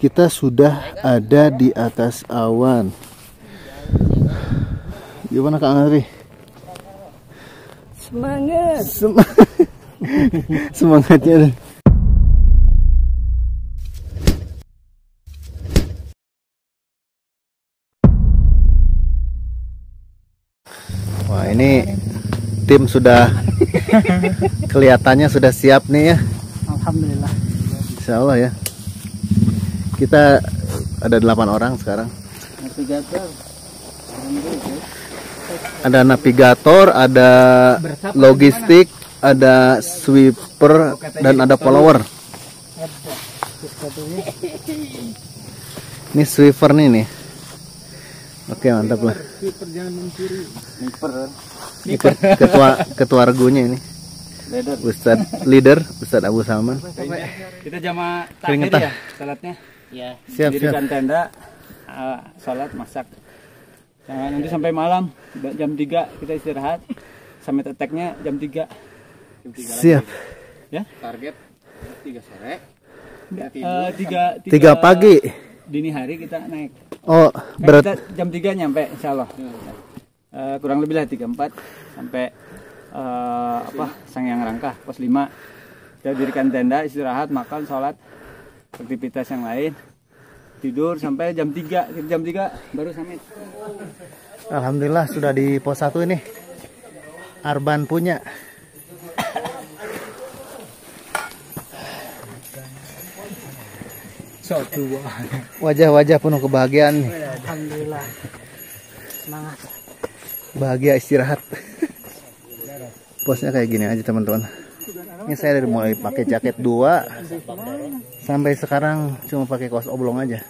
Kita sudah ada di atas awan. Gimana Kak Andri? Semangat. Semangatnya. Wah, ini tim sudah kelihatannya sudah siap nih ya. Alhamdulillah. Insya Allah ya. Kita ada 8 orang sekarang. Ada navigator, ada logistik, ada sweeper, dan ada follower. Ini sweeper nih. Oke, mantap lah. Ini ketua regunya ini. Ustadz Abu Salman. Kita jamaah Keringetan. takhir ya salatnya. Ya. Siap. Dirikan tenda, salat, masak. Nah, nanti sampai malam jam 3 kita istirahat. Sampai teteknya jam 3. Siap. Ya. Target 3 sore. 3 pagi. Dini hari kita naik. Oh, Kan berat. kita jam 3 nyampe insyaallah. Kurang lebih lah 3-4 sampai Sangyang Rangkah pos 5. Kita dirikan tenda, istirahat, makan, sholat, aktivitas yang lain, tidur sampai jam 3. Jam 3 baru sampai. Alhamdulillah sudah di pos 1 ini. Arban punya. Wajah-wajah penuh kebahagiaan nih. Alhamdulillah. Semangat. Bahagia istirahat. Posnya kayak gini aja teman-teman. Ini saya dari mulai pakai jaket 2 sampai sekarang cuma pakai kaos oblong aja.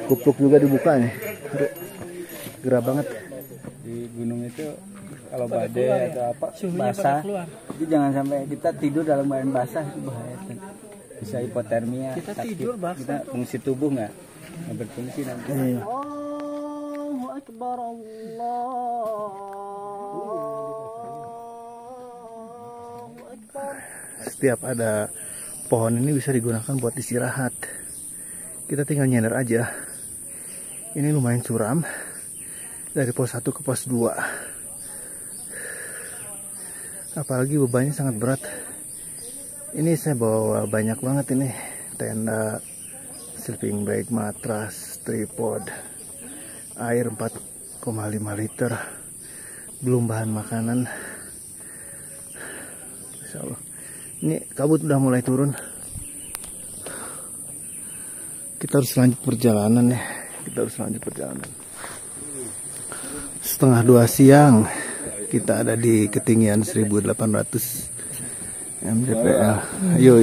Kupluk juga dibuka nih. Gerah banget. Di gunung itu kalau badai atau apa basah, jadi jangan sampai kita tidur dalam keadaan basah, itu bahaya. Bisa hipotermia. Kita sakit. Tidur basah. Kita fungsi tubuh nggak berfungsi nanti. Iya. Allahu Akbar, Allahu Akbar. Setiap ada pohon ini bisa digunakan buat istirahat. Kita tinggal nyender aja. Ini lumayan curam. Dari pos 1 ke pos 2. Apalagi bebannya sangat berat. Ini saya bawa banyak banget ini. Tenda, sleeping bag, matras, tripod, air 4,5 liter. Belum bahan makanan. Insya Allah. Ini kabut udah mulai turun. Kita harus lanjut perjalanan ya. Setengah 2 siang kita ada di ketinggian 1800 mdpl. Yo.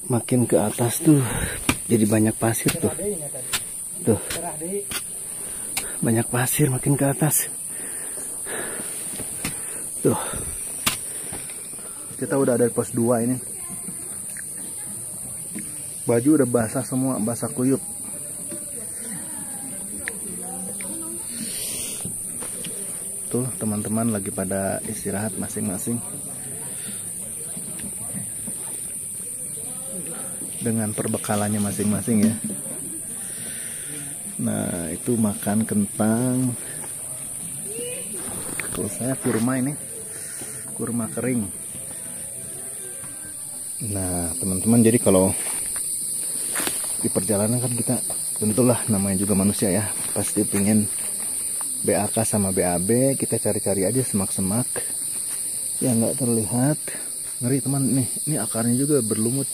Makin ke atas tuh jadi banyak pasir tuh. Banyak pasir makin ke atas. Tuh. Kita udah ada di pos 2 ini. Baju udah basah semua, basah kuyup. Tuh teman-teman lagi pada istirahat masing-masing. Dengan perbekalannya masing-masing ya. Nah itu makan kentang. Kalau saya kurma ini. Kurma kering. Nah teman-teman, jadi kalau di perjalanan kan kita tentulah namanya juga manusia ya, pasti pengen BAK sama BAB. Kita cari-cari aja semak-semak yang nggak terlihat. Ngeri teman, nih ini akarnya juga berlumut.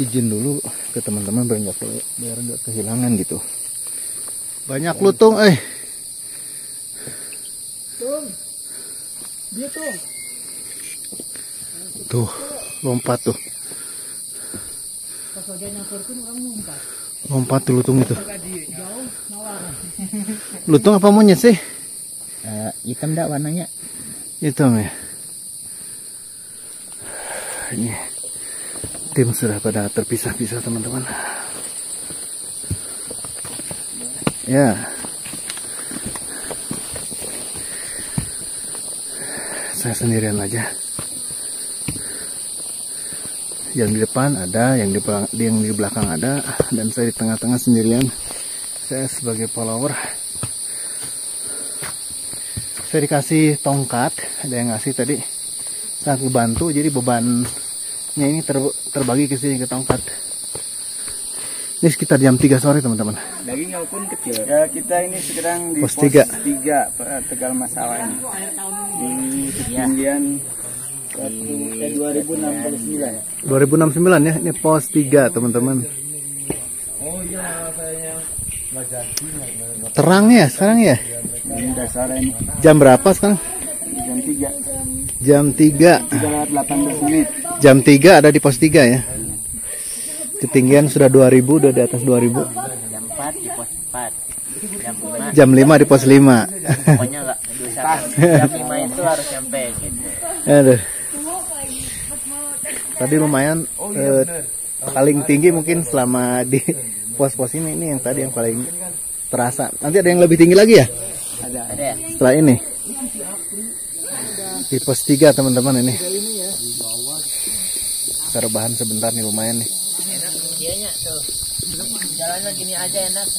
Izin dulu ke teman-teman biar nggak kehilangan gitu. Banyak lutung Dia tuh lompat tuh. Lompat tuh lutung itu. Lutung apa monyet sih? Hitam dah warnanya. Hitam ya. Ini tim sudah pada terpisah-pisah teman-teman. Ya. Saya sendirian aja. Yang di depan ada, yang di belakang ada, dan saya di tengah-tengah sendirian. Saya sebagai follower. Saya dikasih tongkat, ada yang ngasih tadi. Sangat ngebantu, jadi bebannya ini terbagi ke sini ke tongkat. Ini sekitar jam 3 sore teman-teman. Daging walaupun kecil. Ya, kita ini sekarang di Pos 3 Tegal Masalah ini. Di ketinggian 2069. 2069 ya, ini pos 3 teman-teman. Terang ya sekarang ya? Ini dasar ini. Jam berapa sekarang? Jam 3. Jam 3. 3:18 menit. Jam 3 ada di pos 3 ya. Ketinggian sudah 2000, udah di atas 2000. Jam 4 di pos 4. Jam 5. Jam 5 di pos 5. Pokoknya enggak diusahakan. Jam 5 itu harus nyampe gitu. Aduh. Tadi lumayan paling tinggi mungkin selama di pos-pos ini yang tadi yang paling terasa. Nanti ada yang lebih tinggi lagi ya? Ada. Ada. Setelah ini. Di pos 3 teman-teman ini. Kita rebahan sebentar nih lumayan nih. Enak dianya tuh. Jalannya gini aja enak.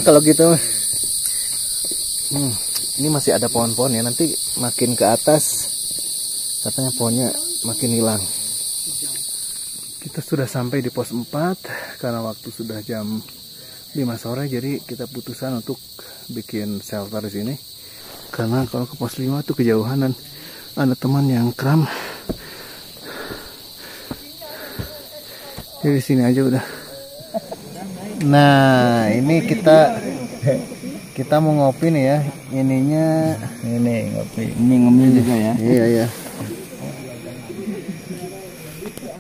Kalau gitu. Ini masih ada pohon-pohon ya. Nanti makin ke atas katanya pohonnya makin hilang. Kita sudah sampai di pos 4 karena waktu sudah jam 5 sore, jadi kita putusan untuk bikin shelter di sini. Karena kalau ke pos 5 itu kejauhan dan ada teman yang kram. Jadi di sini aja udah. Nah, ini kita mau ngopi nih ya. Ininya Ini ngopi. Ini ngemil juga ya. iya ya.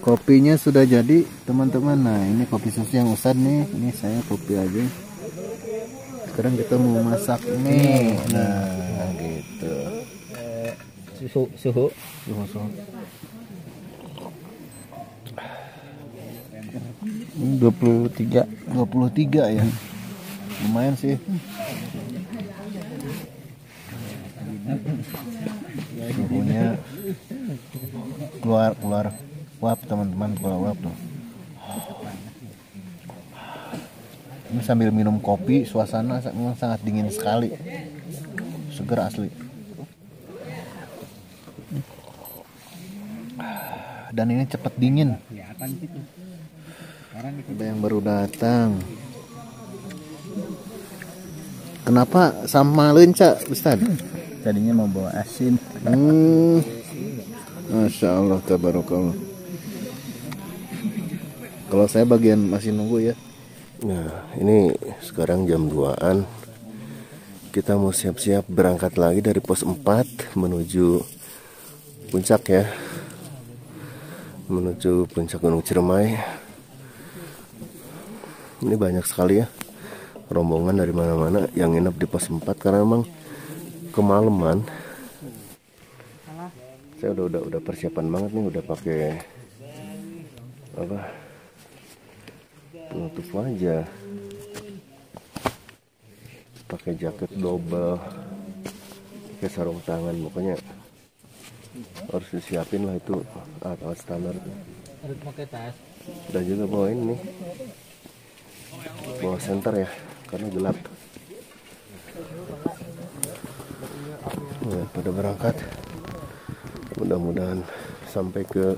Kopinya sudah jadi teman-teman. Nah ini kopi susu yang Ustad nih. Ini saya kopi aja. Sekarang kita mau masak nih. Nah gitu. Suhu. Ini 23 ya. Lumayan sih. Suhunya keluar uap teman-teman, keluar uap tuh. Ini sambil minum kopi, suasana memang sangat dingin sekali, seger asli. Dan ini cepat dingin. Ada yang baru datang. Kenapa sama lenca, Ustad? Tadinya mau bawa asin. Masya Allah, tabarakallah. Kalau saya bagian masih nunggu ya. Nah, ini sekarang jam 2-an. Kita mau siap-siap berangkat lagi dari pos 4 menuju puncak ya. Menuju puncak Gunung Ciremai. Ini banyak sekali ya rombongan dari mana-mana yang nginep di pos 4 karena memang kemalaman. Saya udah persiapan banget nih, udah pakai penutup wajah, pakai jaket double, pakai sarung tangan, pokoknya harus disiapin lah itu alat standar. Harus pakai tas. Dan juga bawa ini nih, bawa senter ya karena gelap. Pada berangkat, mudah-mudahan sampai ke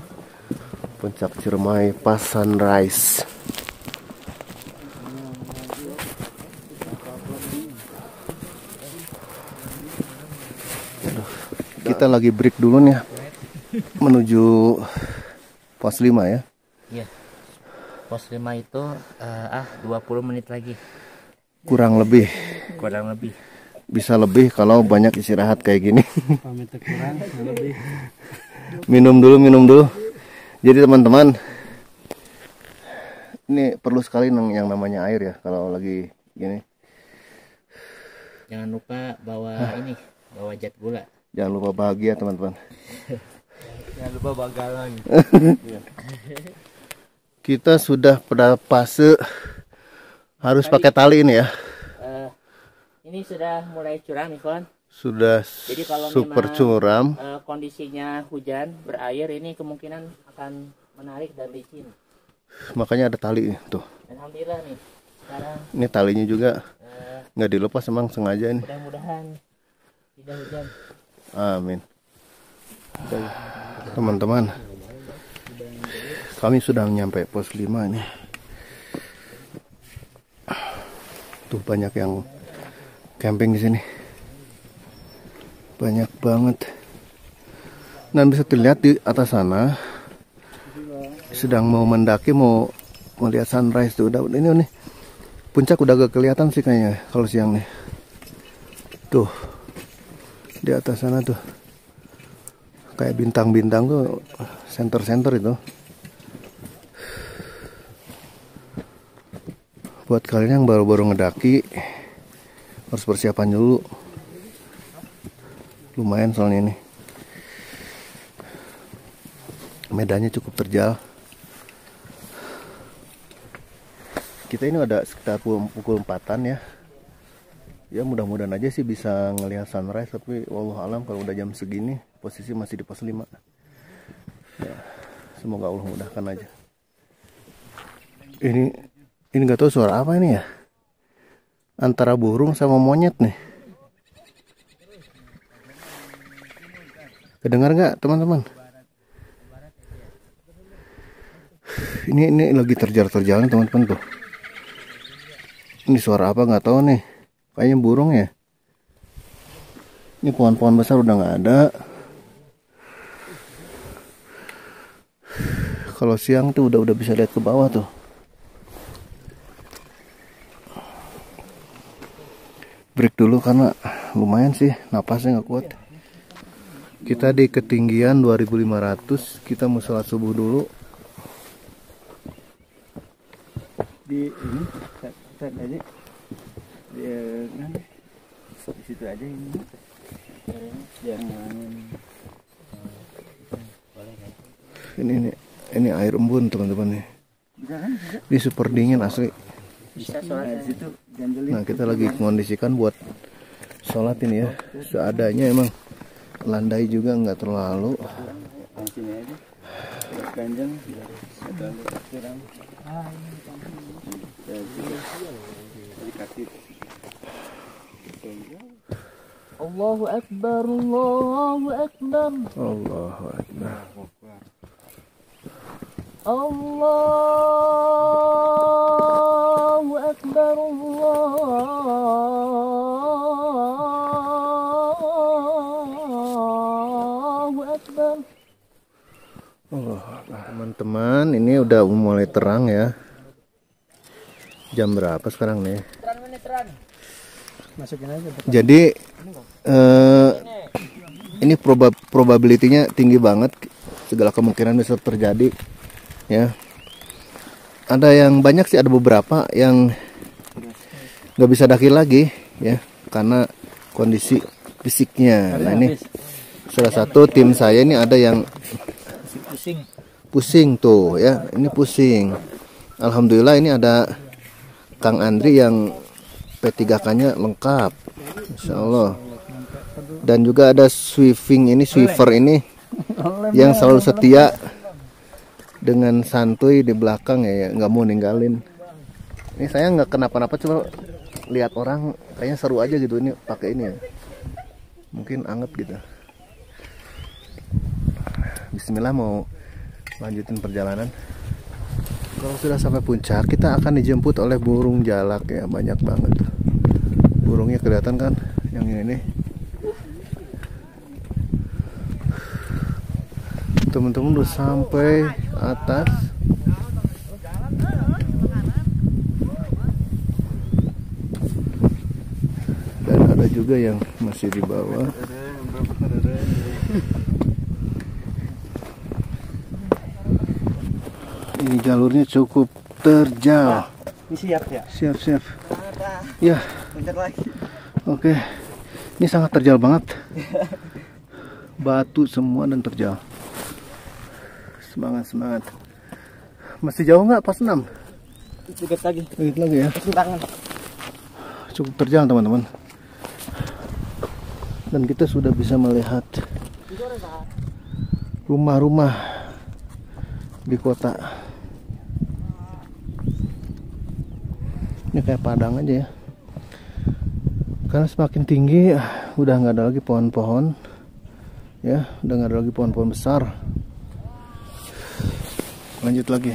puncak Ciremai pas sunrise. Kita lagi break dulu nih menuju pos 5 ya. Iya. Pos 5 itu 20 menit lagi. Kurang lebih. Bisa lebih kalau banyak istirahat kayak gini. Kurang lebih. Minum dulu. Jadi teman-teman, ini perlu sekali yang namanya air ya kalau lagi gini. Jangan lupa bawa jet gula. Jangan lupa bahagia teman-teman. Jangan lupa bagalan. Kita sudah pada fase harus pakai tali ini ya. Ini sudah mulai curang nih, Kon. Sudah Jadi kalau super memang, curam. kondisinya hujan berair, ini kemungkinan akan menarik dan licin. Makanya ada tali tuh. Alhamdulillah nih sekarang Ini talinya juga nggak dilepas, emang sengaja ini. mudah-mudahan tidak hujan. Amin. Teman-teman, kami sudah nyampe pos 5 nih. Tuh banyak yang camping di sini. Banyak banget. Dan bisa dilihat di atas sana sedang mau mendaki, mau melihat sunrise tuh. Udah ini nih. Puncak udah gak kelihatan sih kayaknya kalau siang nih. Tuh. Di atas sana tuh. Kayak bintang-bintang tuh, center-center itu. Buat kalian yang baru-baru ngedaki, harus persiapan dulu. Lumayan soalnya ini. Medannya cukup terjal. Kita ini ada sekitar pukul 4-an ya. Ya mudah-mudahan aja sih bisa ngelihat sunrise, tapi wallahu alam kalau udah jam segini posisi masih di pos 5. Ya, semoga Allah mudahkan aja. Ini nggak tahu suara apa ini ya. Antara burung sama monyet nih. Kedengar nggak teman-teman? Ini lagi terjal-terjalan teman-teman tuh. Ini suara apa nggak tahu nih. Kayaknya burung ya. Ini pohon-pohon besar udah nggak ada. Kalau siang tuh udah bisa lihat ke bawah tuh. Break dulu karena lumayan sih napasnya nggak kuat. Kita di ketinggian 2500. Kita mau sholat subuh dulu. Di ini set aja. Di situ aja ini. Jangan. Ini air embun teman-teman nih. Ini super dingin asli. Bisa sholat Di situ ganjelin. Nah kita lagi kondisikan buat sholat ini ya. Seadanya emang. Landai juga nggak terlalu. Sini aja. Ganjel. Kurang. Allahu Akbar, Allahu Akbar, Allahu Akbar. Allahu Akbar, Allahu Akbar. Teman-teman, ini udah mulai terang ya. Jam berapa sekarang nih? Masukin aja. Jadi ini probability-nya tinggi banget, segala kemungkinan bisa terjadi ya. Ada yang banyak sih, ada beberapa yang nggak bisa daki lagi ya karena kondisi fisiknya. Nah ini salah satu tim saya ini ada yang pusing tuh ya, ini pusing. Alhamdulillah ini ada Kang Andri yang P3K-nya lengkap, Insya Allah. Dan juga ada Swiver ini yang selalu setia dengan santuy di belakang ya, nggak mau ninggalin. Ini saya nggak kenapa-napa, cuma lihat orang kayaknya seru aja gitu ini pakai ini ya. Mungkin anget gitu. Bismillah, mau lanjutin perjalanan. Kalau sudah sampai puncak, kita akan dijemput oleh burung jalak ya, banyak banget. Burungnya kelihatan kan, yang ini nih. Teman-teman udah sampai atas. Dan ada juga yang masih di bawah. Ini jalurnya cukup terjal. Ini siap ya? Siap. Ya. Bentar lagi. Oke. Ini sangat terjal banget. Batu semua dan terjal. Semangat. Masih jauh nggak pas 6? Sedikit lagi. Sedikit lagi ya. Tangan. Cukup terjal teman-teman. Dan kita sudah bisa melihat rumah-rumah di kota. Ini kayak Padang aja ya. Karena semakin tinggi udah nggak ada lagi pohon-pohon. Ya, udah nggak ada lagi pohon-pohon besar. Lanjut lagi.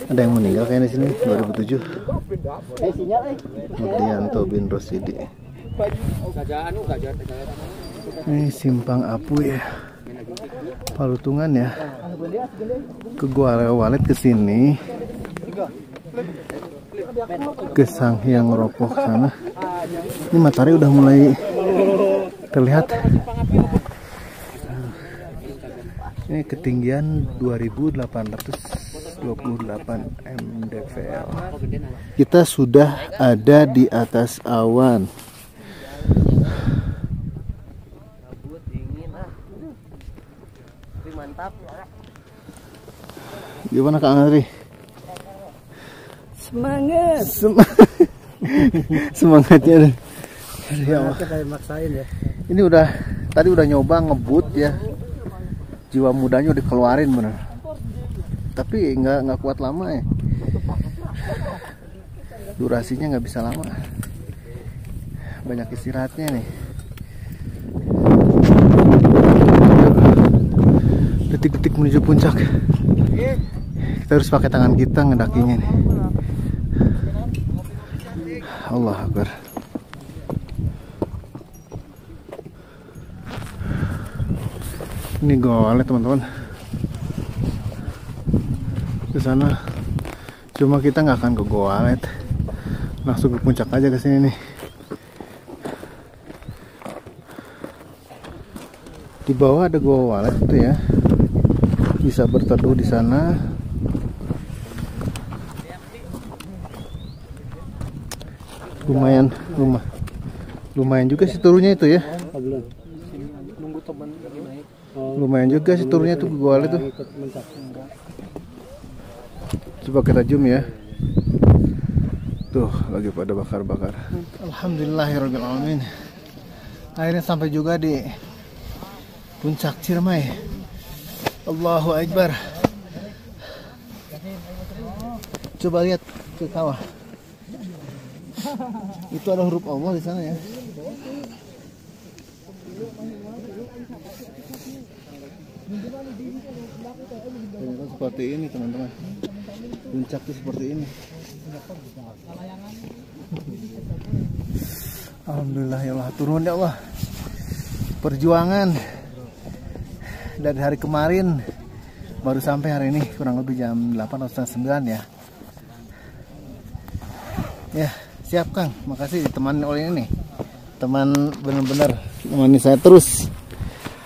Ada yang meninggal kayaknya di sini 2007. Nurdianto bin Rosidi. Ini Simpang Apuy ya. Palutungan ya. Ke Gua Walet ke sini. Ke Sanghyang Ropoh sana. Ini matahari udah mulai terlihat. Ini ketinggian 2828 mdpl. Kita sudah ada di atas awan. Gimana Kak Andri? Semangat. Semangatnya deh. Ya Allah. Kayak maksain ya. Ini tadi udah nyoba ngebut ya. Jiwa mudanya udah keluarin bener. Tapi nggak kuat lama ya. Durasinya nggak bisa lama. Banyak istirahatnya nih. Detik-detik menuju puncak. Kita harus pakai tangan kita ngedakinya nih. Allah Akbar. Ini Gua Walet teman-teman. Ke sana. Cuma kita nggak akan ke Gua Walet. Langsung ke puncak aja ke sini nih. Di bawah ada Gua Walet itu ya. Bisa berteduh di sana. Lumayan juga sih turunnya itu ya. Lumayan juga sih turunnya tuh Gua Walet tuh. Coba kita zoom ya. Tuh lagi pada bakar-bakar. Alhamdulillahirabbil alamin. Akhirnya sampai juga di puncak Ciremai. Allahu Akbar. Coba lihat ke kawah. Itu ada huruf Allah di sana ya. Ternyata seperti ini teman-teman. Puncak itu seperti ini. Alhamdulillah ya Allah, turun ya Allah. Perjuangan dari hari kemarin baru sampai hari ini kurang lebih jam 8 atau 9 ya. Ya, siap Kang. Makasih ditemani oleh ini. Teman benar-benar temani saya terus.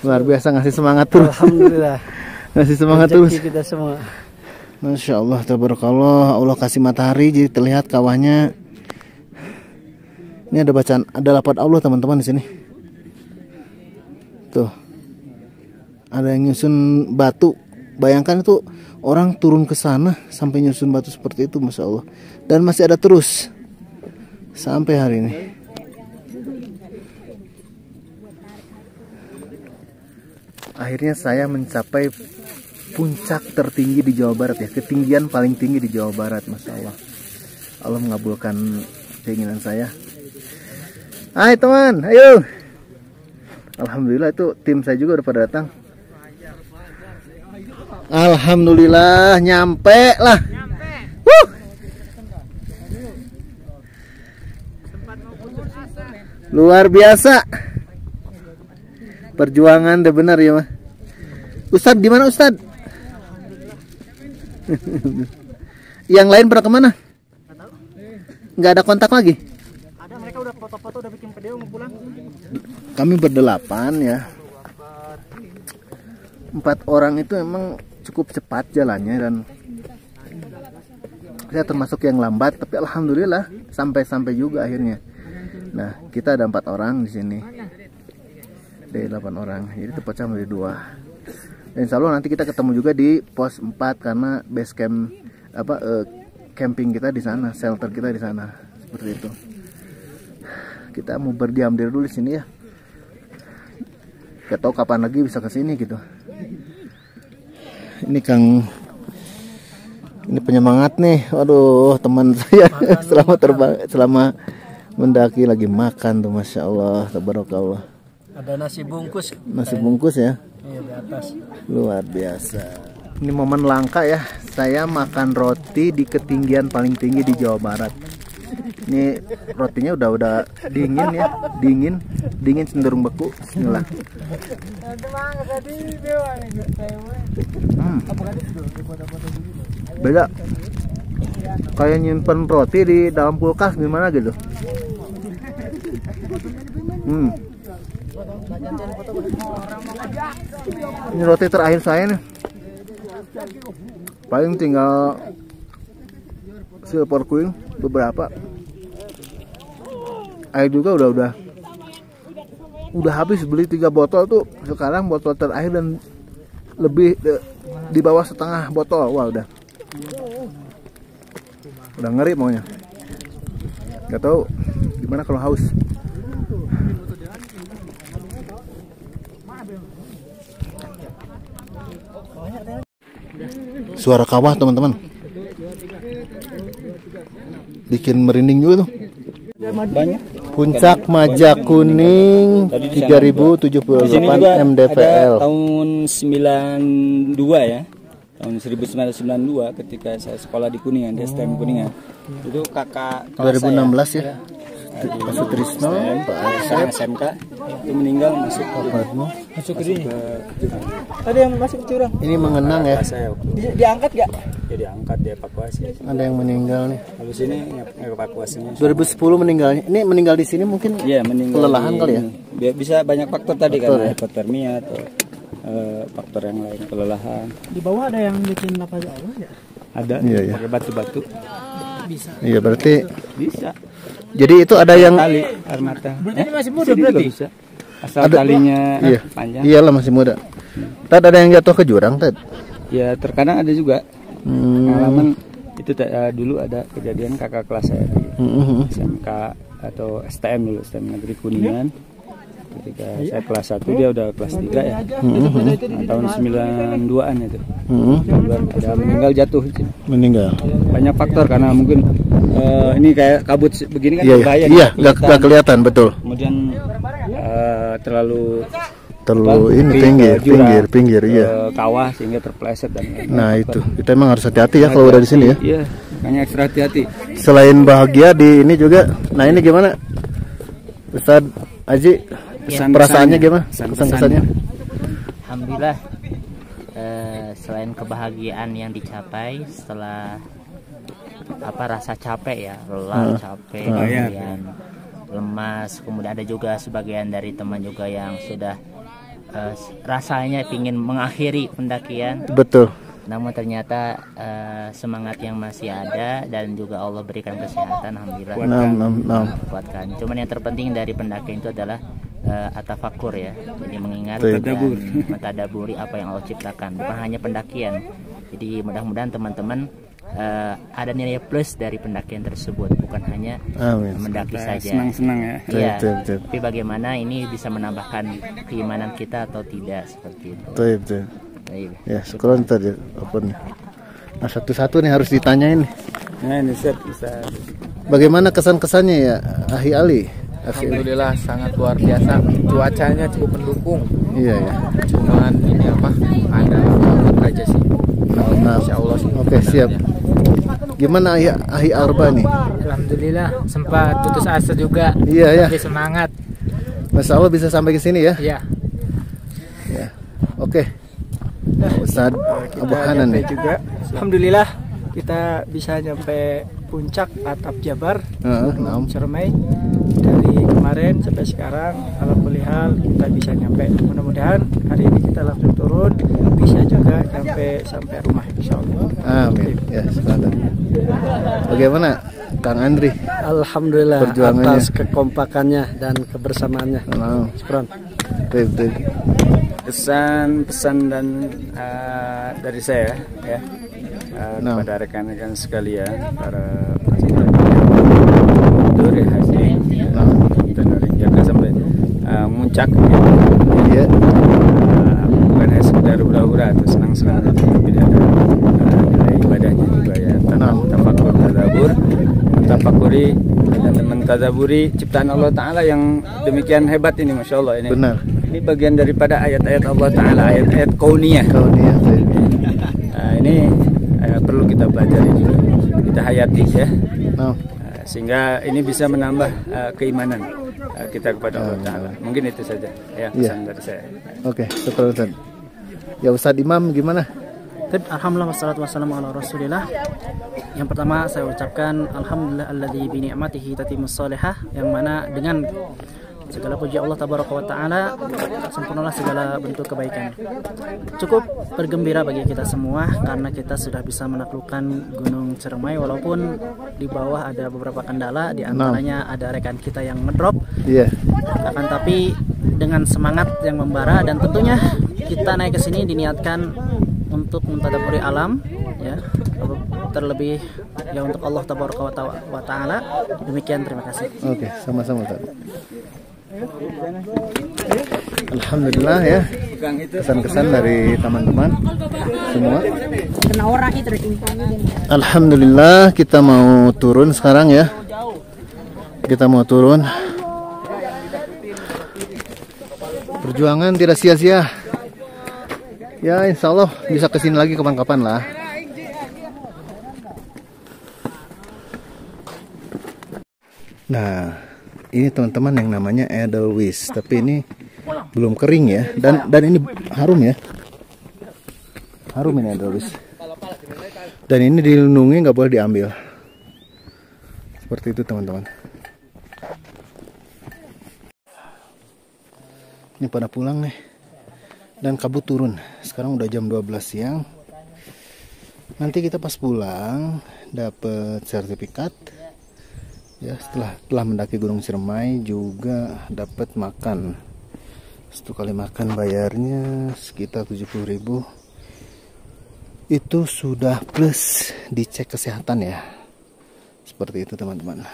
Luar biasa ngasih semangat terus. Alhamdulillah. Ngasih semangat terus. Kita semua. Masya Allah, tabarakallah. Allah kasih matahari jadi terlihat kawahnya. Ini ada bacaan, ada lafaz Allah teman-teman di sini. Tuh. Ada yang nyusun batu. Bayangkan itu orang turun ke sana sampai nyusun batu seperti itu, Masya Allah. Dan masih ada terus sampai hari ini. Akhirnya saya mencapai puncak tertinggi di Jawa Barat ya, ketinggian paling tinggi di Jawa Barat, Masya Allah. Allah mengabulkan keinginan saya. Hai teman, ayo. Alhamdulillah itu tim saya juga udah pada datang. Alhamdulillah nyampe lah. Luar biasa. Perjuangan deh benar ya mah. Ustadz di mana Ustadz? Yang lain pada kemana? Nggak ada kontak lagi? Ada, mereka udah foto-foto, udah bikin video mau pulang. Kami berdelapan ya. 4 orang itu emang cukup cepat jalannya dan saya termasuk yang lambat, tapi alhamdulillah sampai juga akhirnya. Nah, kita ada 4 orang di sini. Dari 8 orang. Jadi tepatnya menjadi 2. Dan insya Allah nanti kita ketemu juga di pos 4 karena base camp camping kita di sana, shelter kita di sana. Seperti itu. Kita mau berdiam diri dulu di sini ya. Gak tahu kapan lagi bisa ke sini gitu. Ini Kang, ini penyemangat nih. Aduh, teman saya selama mendaki lagi makan tuh, masya Allah, tabarakallah. Ada nasi bungkus. Nasi bungkus ya? Iya, di atas. Luar biasa. Ini momen langka ya. Saya makan roti di ketinggian paling tinggi di Jawa Barat. Ini rotinya udah dingin ya, dingin cenderung beku. Bismillah. Beda. Kayak nyimpen roti di dalam kulkas gimana gitu. Ini roti terakhir saya nih. Paling tinggal silver queen beberapa. Air juga udah habis, beli 3 botol tuh. Sekarang botol terakhir dan lebih di bawah setengah botol. Wah, udah ngeri maunya. Gak tahu gimana kalau haus. Suara kawah teman-teman, bikin merinding juga tuh. Puncak Majakuning 3078 mdpl. Tahun 92 ya. Tahun 1992 ketika saya sekolah di Kuningan, di STM Kuningan. Itu kakak 2016 ya. Pak Sutrisno, Pak Asep, SMK itu meninggal masuk ke Ada yang masuk ke jurang. ini mengenang ya. saya waktu Diangkat gak? ya diangkat, dievakuasi. Ada yang meninggal nih. Habis ini evakuasinya 2010 meninggalnya. Ini meninggal di sini mungkin iya, meninggal kelelahan kali ya. Bisa banyak faktor tadi Faktor, karena ya? hipotermia atau faktor yang lain, kelelahan. Di bawah ada yang bikin apa aja ya? Ada Iya. pakai batu-batu. Bisa. Iya, berarti Bisa. jadi itu ada yang Tali air mata. Berarti ini masih muda Sini juga berarti? bisa. Asal talinya iya. panjang. Iyalah masih muda. Tad ada yang jatuh ke jurang, Tad. Ya terkadang ada juga. Pengalaman itu dulu ada kejadian kakak kelas saya di SMK atau STM dulu, STM Negeri Kuningan. Ketika saya kelas 1 dia udah kelas 3 ya. Nah, tahun 92-an itu. Ada meninggal jatuh. Meninggal. Banyak faktor karena mungkin ini kayak kabut begini kan Iya, bahaya. iya, nggak kelihatan betul. Kemudian terlalu Ini pinggir, iya. kawah sehingga terpleset dan Nah itu, kita emang harus hati-hati ya kalau udah di sini ya. Iya, makanya ekstra hati-hati. Selain bahagia di ini juga, nah ini gimana, Ustadz Aji, perasaannya gimana? Kesan-kesannya? Alhamdulillah, selain kebahagiaan yang dicapai setelah rasa capek ya, lelah, capek, kemudian lemas, kemudian ada juga sebagian dari teman juga yang sudah rasanya ingin mengakhiri pendakian. Betul. Namun ternyata semangat yang masih ada dan juga Allah berikan kesehatan, alhamdulillah. Kuatkan. Cuman yang terpenting dari pendakian itu adalah atafakur ya. Jadi mengingat dan mentadaburi apa yang Allah ciptakan, bukan hanya pendakian. Jadi mudah-mudahan teman-teman ada nilai plus dari pendakian tersebut, bukan hanya mendaki saja. Senang-senang ya. Iya. Tapi bagaimana ini bisa menambahkan keimanan kita atau tidak, seperti itu. Betul. Ya, sekarang tadi opennya. Nah, satu-satu nih harus ditanyain. Nah, ini bisa. Bagaimana kesan-kesannya ya, Ahi Ali? Alhamdulillah sangat luar biasa. Cuacanya cukup mendukung. Iya ya. Cuman ini ada aja sih. Nah, Insya Allah sih. Oke, siap. Gimana Ahi Arba nih? Alhamdulillah sempat putus asa juga. Iya ya. Tapi semangat. Masya Allah bisa sampai ke sini ya. Iya. Ya. Oke. Ustadz Abu Hanan nih. Juga. Alhamdulillah kita bisa nyampe puncak atap Jabar, Ciremai. Dari kemarin sampai sekarang, alhamdulillah kita bisa nyampe. Mudah-mudahan hari ini kita langsung turun, bisa juga sampai rumah, insyaallah. Amin. Ya, semangat. Bagaimana Kang Andri? Alhamdulillah atas kekompakannya dan kebersamaannya. Syukran. Betul. Pesan dan dari saya ya kepada rekan-rekan sekalian, para peserta haji kita dari Jakarta sampai Muncak ya. Iya. Bukan hanya sekedar hura-hura atau senang-senang saja, tapi ada nilai ibadahnya juga ya. Tafakur tadabbur, mentafakuri dan mentadaburi ciptaan Allah Ta'ala yang demikian hebat ini, Masya Allah ini. Benar. Ini bagian daripada ayat-ayat Allah Ta'ala, ayat-ayat kauniyah. Nah, ini perlu kita pelajari juga, kita hayati ya. Sehingga ini bisa menambah keimanan kita kepada Allah Ta'ala. Mungkin itu saja ya pesan dari saya. Oke, syukur Ustaz. Ya Ustaz Imam gimana? Alhamdulillah wassalatu wassalamu ala Rasulillah. Yang pertama saya ucapkan alhamdulillah alladzi bi ni'matihi tatimmus shalihah, yang mana dengan segala puji Allah tabaraka wa taala sempurnalah segala bentuk kebaikan. Cukup bergembira bagi kita semua karena kita sudah bisa menaklukkan Gunung Ciremai, walaupun di bawah ada beberapa kendala, di antaranya ada rekan kita yang ngedrop. Akan tapi dengan semangat yang membara, dan tentunya kita naik ke sini diniatkan untuk mentadabburi alam ya, terlebih ya untuk Allah tabaraka wa taala. Demikian, terima kasih. Oke, sama-sama Ustaz. Alhamdulillah ya, kesan-kesan dari teman-teman semua. Alhamdulillah, kita mau turun sekarang ya. Kita mau turun. Perjuangan tidak sia-sia. Ya insya Allah bisa kesini lagi kapan-kapan lah. Nah, ini teman-teman yang namanya Edelweiss, tapi ini belum kering ya, dan ini harum ya, harum ini Edelweiss, dan ini dilindungi, nggak boleh diambil, seperti itu teman-teman. Ini pada pulang nih, dan kabut turun. Sekarang udah jam 12 siang. Nanti kita pas pulang dapat sertifikat. Ya, setelah mendaki Gunung Ciremai juga dapat makan. 1 kali makan bayarnya sekitar 70.000. Itu sudah plus dicek kesehatan ya. Seperti itu teman-teman.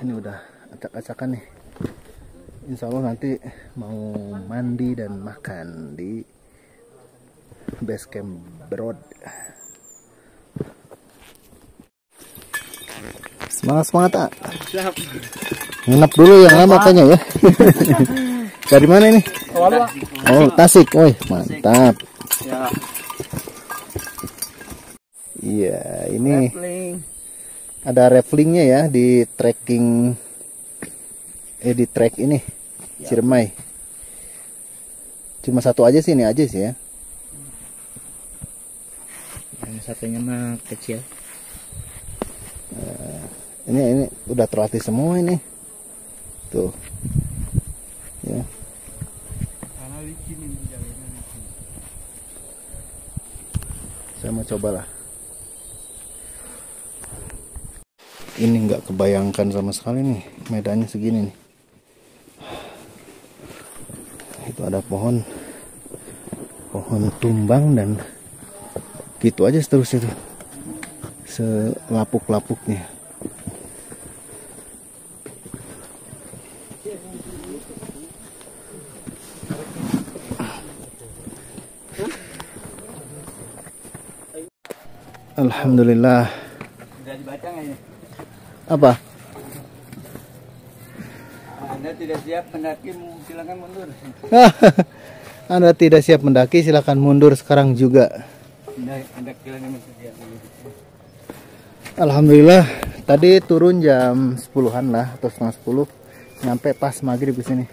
Ini udah acak-acakan nih. Insya Allah nanti mau mandi dan makan di base camp Berod. Semangat tak? Nginep dulu yang lama kayaknya ya. Dari mana ini? Oh, Tasik. Woi, mantap. Iya, ini ada rafflingnya ya di trekking di trek ini Ciremai. Cuma satu aja sih, ini aja sih ya. Yang satunya mah kecil. Ini udah terlatih semua ini. Tuh. Ya. Saya mau cobalah. Ini nggak kebayangkan sama sekali nih, medannya segini nih. Itu ada pohon tumbang dan gitu aja seterusnya tuh, selapuk-lapuknya. Alhamdulillah. Sudah dibaca nggak ya? Apa? Anda tidak siap mendaki, silakan mundur. Anda tidak siap mendaki, silakan mundur sekarang juga. Alhamdulillah, tadi turun jam 10-an lah atau setengah 10, nyampe pas maghrib di sini.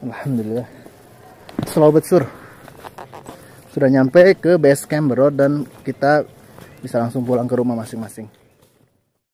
Alhamdulillah. Slow but sure. Sudah nyampe ke base camp Berod dan kita bisa langsung pulang ke rumah masing-masing.